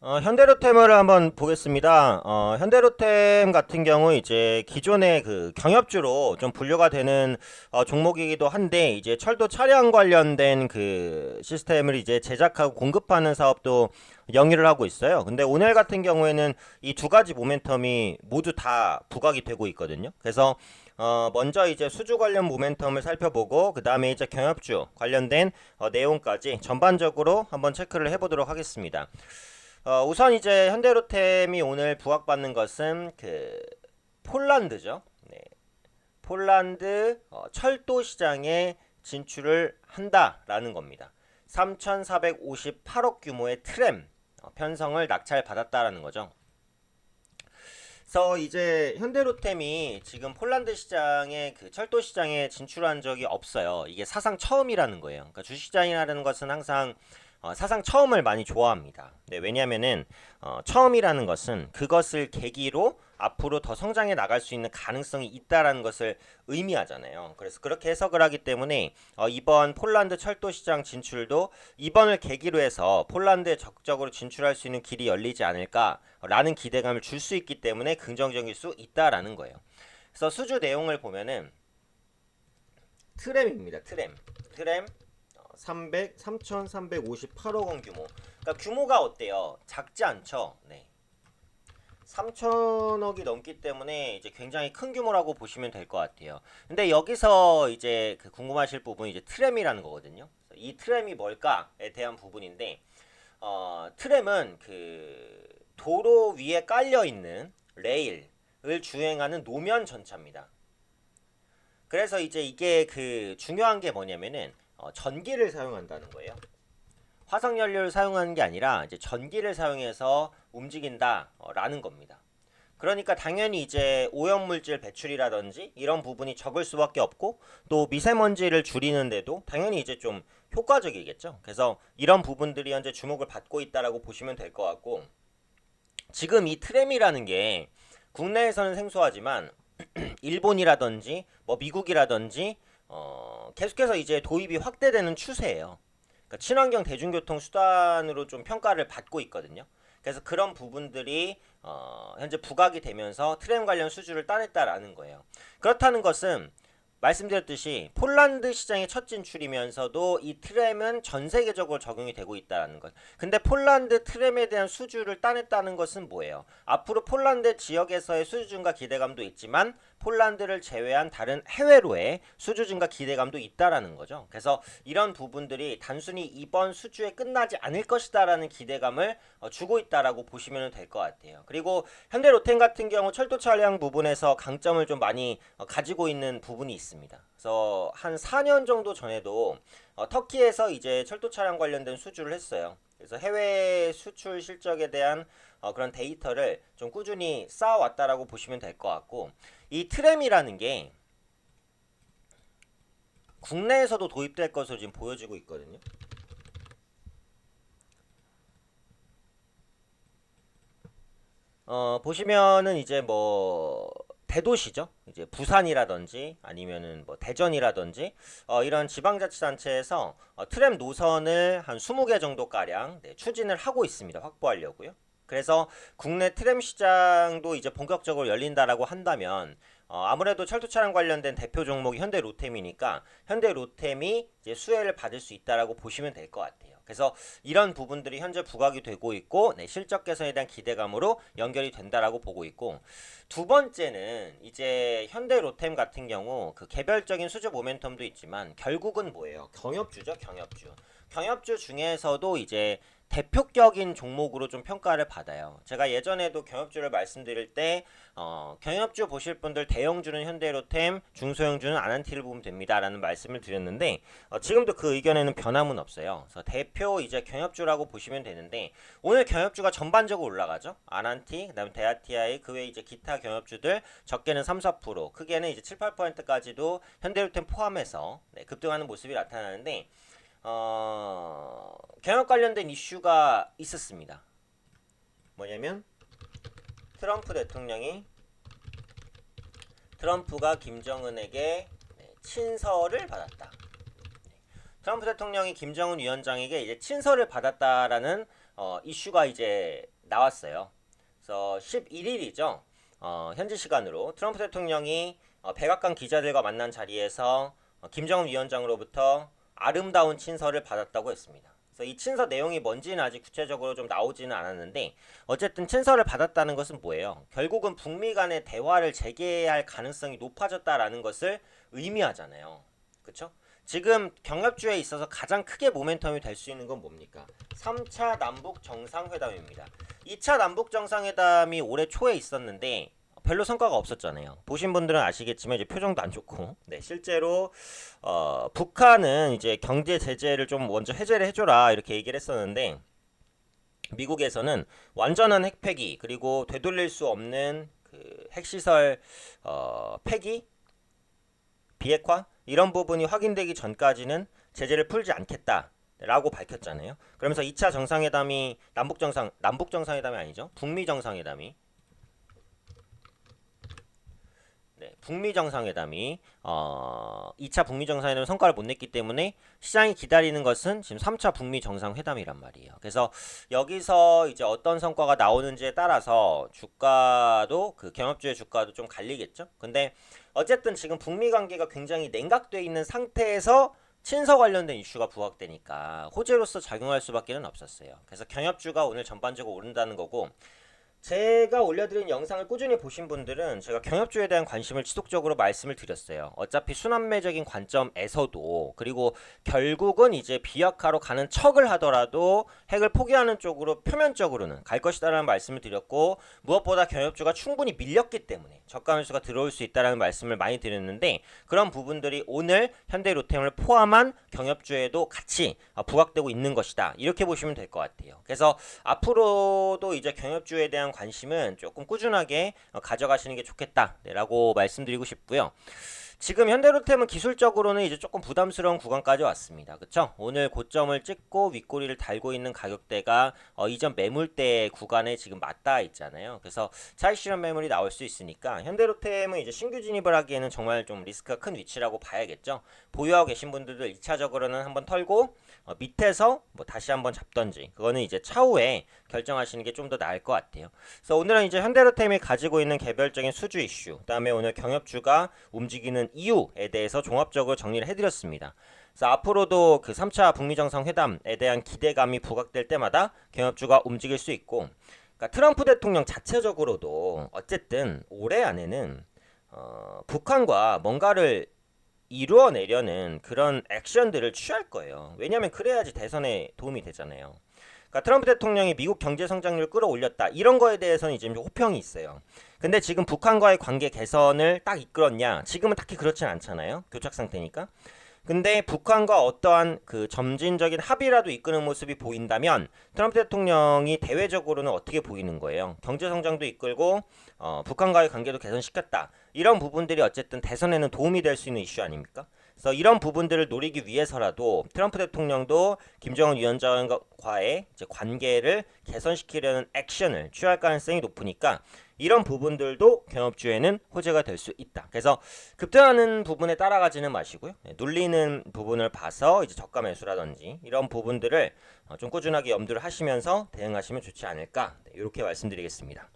현대로템을 한번 보겠습니다. 현대로템 같은 경우 이제 기존의 그 경협주로 좀 분류가 되는 종목이기도 한데 이제 철도 차량 관련된 그 시스템을 이제 제작하고 공급하는 사업도 영위를 하고 있어요. 근데 오늘 같은 경우에는 이 두 가지 모멘텀이 모두 다 부각이 되고 있거든요. 그래서 먼저 이제 수주 관련 모멘텀을 살펴보고 그 다음에 이제 경협주 관련된 내용까지 전반적으로 한번 체크를 해보도록 하겠습니다. 우선 이제 현대로템이 오늘 부각받는 것은 그 폴란드죠. 네. 폴란드 철도 시장에 진출을 한다라는 겁니다. 3,458억 규모의 트램 편성을 낙찰받았다라는 거죠. 그래서 이제 현대로템이 지금 폴란드 시장에 그 철도 시장에 진출한 적이 없어요. 이게 사상 처음이라는 거예요. 그러니까 주식시장이라는 것은 항상 사상 처음을 많이 좋아합니다. 네, 왜냐하면은 처음이라는 것은 그것을 계기로 앞으로 더 성장해 나갈 수 있는 가능성이 있다라는 것을 의미하잖아요. 그래서 그렇게 해석을 하기 때문에 이번 폴란드 철도 시장 진출도 이번을 계기로 해서 폴란드에 적극적으로 진출할 수 있는 길이 열리지 않을까라는 기대감을 줄 수 있기 때문에 긍정적일 수 있다라는 거예요. 그래서 수주 내용을 보면은 트램입니다. 트램 3,358억 원 규모. 그러니까 규모가 어때요? 작지 않죠? 네. 3천억이 넘기 때문에 이제 굉장히 큰 규모라고 보시면 될 것 같아요. 근데 여기서 이제 그 궁금하실 부분이 이제 트램이라는 거거든요. 이 트램이 뭘까에 대한 부분인데, 트램은 그 도로 위에 깔려 있는 레일을 주행하는 노면 전차입니다. 그래서 이제 이게 그 중요한 게 뭐냐면은 전기를 사용한다는 거예요. 화석 연료를 사용하는 게 아니라 이제 전기를 사용해서 움직인다라는 겁니다. 그러니까 당연히 이제 오염물질 배출이라든지 이런 부분이 적을 수밖에 없고 또 미세먼지를 줄이는데도 당연히 이제 좀 효과적이겠죠. 그래서 이런 부분들이 현재 주목을 받고 있다라고 보시면 될 것 같고 지금 이 트램이라는 게 국내에서는 생소하지만 일본이라든지 뭐 미국이라든지 계속해서 이제 도입이 확대되는 추세예요. 그러니까 친환경 대중교통 수단으로 좀 평가를 받고 있거든요. 그래서 그런 부분들이 현재 부각이 되면서 트램 관련 수주를 따냈다라는 거예요. 그렇다는 것은 말씀드렸듯이 폴란드 시장의 첫 진출이면서도 이 트램은 전 세계적으로 적용이 되고 있다는 것. 근데 폴란드 트램에 대한 수주를 따냈다는 것은 뭐예요? 앞으로 폴란드 지역에서의 수주 증가 기대감도 있지만 폴란드를 제외한 다른 해외로의 수주 증가 기대감도 있다라는 거죠. 그래서 이런 부분들이 단순히 이번 수주에 끝나지 않을 것이다라는 기대감을 주고 있다라고 보시면 될 것 같아요. 그리고 현대로템 같은 경우 철도 차량 부분에서 강점을 좀 많이 가지고 있는 부분이 있습니다. 그래서 한 4년 정도 전에도 터키에서 이제 철도 차량 관련된 수주를 했어요. 그래서 해외 수출 실적에 대한 그런 데이터를 좀 꾸준히 쌓아왔다라고 보시면 될 것 같고 이 트램이라는 게 국내에서도 도입될 것으로 지금 보여지고 있거든요. 보시면은 이제 뭐 대도시죠. 이제 부산이라든지 아니면은 뭐 대전이라든지 이런 지방자치단체에서 트램 노선을 한 20개 정도 가량 추진을 하고 있습니다. 확보하려고요. 그래서 국내 트램 시장도 이제 본격적으로 열린다라고 한다면 아무래도 철도 차량 관련된 대표 종목이 현대 로템이니까 현대 로템이 이제 수혜를 받을 수 있다라고 보시면 될 것 같아요. 그래서 이런 부분들이 현재 부각이 되고 있고 실적 개선에 대한 기대감으로 연결이 된다라고 보고 있고 두 번째는 이제 현대 로템 같은 경우 그 개별적인 수주 모멘텀도 있지만 결국은 뭐예요? 경협주죠, 경협주. 경협주 중에서도 이제 대표격인 종목으로 좀 평가를 받아요. 제가 예전에도 경협주를 말씀드릴 때 경협주 보실 분들 대형주는 현대로템, 중소형주는 아난티를 보면 됩니다라는 말씀을 드렸는데 지금도 그 의견에는 변함은 없어요. 그래서 대표 이제 경협주라고 보시면 되는데 오늘 경협주가 전반적으로 올라가죠. 아난티, 그다음에 데아티아이, 그 외에 이제 기타 경협주들 적게는 3, 4%, 크게는 이제 7, 8%까지도 현대로템 포함해서 급등하는 모습이 나타나는데 경협 관련된 이슈가 있었습니다. 뭐냐면 트럼프가 김정은에게 친서를 받았다. 트럼프 대통령이 김정은 위원장에게 이제 친서를 받았다라는 이슈가 이제 나왔어요. 그래서 11일이죠. 현지 시간으로 트럼프 대통령이 백악관 기자들과 만난 자리에서 김정은 위원장으로부터 아름다운 친서를 받았다고 했습니다. 그래서 이 친서 내용이 뭔지는 아직 구체적으로 좀 나오지는 않았는데 어쨌든 친서를 받았다는 것은 뭐예요? 결국은 북미 간의 대화를 재개할 가능성이 높아졌다라는 것을 의미하잖아요. 그렇죠? 지금 경협주에 있어서 가장 크게 모멘텀이 될 수 있는 건 뭡니까? 3차 남북 정상회담입니다. 2차 남북 정상회담이 올해 초에 있었는데 별로 성과가 없었잖아요. 보신 분들은 아시겠지만 이제 표정도 안 좋고, 네, 실제로 북한은 이제 경제 제재를 좀 먼저 해제를 해줘라 이렇게 얘기를 했었는데 미국에서는 완전한 핵폐기 그리고 되돌릴 수 없는 그 핵시설 폐기, 비핵화 이런 부분이 확인되기 전까지는 제재를 풀지 않겠다라고 밝혔잖아요. 그러면서 2차 정상회담이 남북 정상회담이 아니죠. 북미 정상회담이 네, 북미 정상회담이 2차 북미 정상회담 성과를 못 냈기 때문에 시장이 기다리는 것은 지금 3차 북미 정상회담이란 말이에요. 그래서 여기서 이제 어떤 성과가 나오는지에 따라서 주가도 그 경협주의 주가도 좀 갈리겠죠. 근데 어쨌든 지금 북미 관계가 굉장히 냉각돼 있는 상태에서 친서 관련된 이슈가 부각되니까 호재로서 작용할 수밖에는 없었어요. 그래서 경협주가 오늘 전반적으로 오른다는 거고 제가 올려드린 영상을 꾸준히 보신 분들은 제가 경협주에 대한 관심을 지속적으로 말씀을 드렸어요. 어차피 순환매적인 관점에서도 그리고 결국은 이제 비약화로 가는 척을 하더라도 핵을 포기하는 쪽으로 표면적으로는 갈 것이다라는 말씀을 드렸고 무엇보다 경협주가 충분히 밀렸기 때문에 저가 매수가 들어올 수 있다라는 말씀을 많이 드렸는데 그런 부분들이 오늘 현대로템을 포함한 경협주에도 같이 부각되고 있는 것이다. 이렇게 보시면 될 것 같아요. 그래서 앞으로도 이제 경협주에 대한 관심은 조금 꾸준하게 가져가시는 게 좋겠다라고 말씀드리고 싶고요. 지금 현대로템은 기술적으로는 이제 조금 부담스러운 구간까지 왔습니다. 그쵸? 오늘 고점을 찍고 윗꼬리를 달고 있는 가격대가 이전 매물대 구간에 지금 맞닿아 있잖아요. 그래서 차익 실현 매물이 나올 수 있으니까 현대로템은 이제 신규 진입을 하기에는 정말 좀 리스크가 큰 위치라고 봐야겠죠. 보유하고 계신 분들도 1차적으로는 한번 털고 밑에서 뭐 다시 한번 잡던지 그거는 이제 차후에 결정하시는 게 좀 더 나을 것 같아요. 그래서 오늘은 이제 현대로템이 가지고 있는 개별적인 수주 이슈, 그다음에 오늘 경협주가 움직이는 이유에 대해서 종합적으로 정리를 해드렸습니다. 그래서 앞으로도 그 3차 북미 정상회담에 대한 기대감이 부각될 때마다 경협주가 움직일 수 있고, 그러니까 트럼프 대통령 자체적으로도 어쨌든 올해 안에는 북한과 뭔가를 이루어내려는 그런 액션들을 취할 거예요. 왜냐하면 그래야지 대선에 도움이 되잖아요. 그러니까 트럼프 대통령이 미국 경제 성장률을 끌어올렸다 이런 거에 대해서는 이제 호평이 있어요. 근데 지금 북한과의 관계 개선을 딱 이끌었냐? 지금은 딱히 그렇진 않잖아요. 교착 상태니까. 근데 북한과 어떠한 그 점진적인 합의라도 이끄는 모습이 보인다면 트럼프 대통령이 대외적으로는 어떻게 보이는 거예요? 경제 성장도 이끌고 북한과의 관계도 개선시켰다. 이런 부분들이 어쨌든 대선에는 도움이 될 수 있는 이슈 아닙니까? 그래서 이런 부분들을 노리기 위해서라도 트럼프 대통령도 김정은 위원장과의 이제 관계를 개선시키려는 액션을 취할 가능성이 높으니까 이런 부분들도 경협주에는 호재가 될 수 있다. 그래서 급등하는 부분에 따라가지는 마시고요. 눌리는 부분을 봐서 이제 저가 매수라든지 이런 부분들을 좀 꾸준하게 염두를 하시면서 대응하시면 좋지 않을까. 이렇게 말씀드리겠습니다.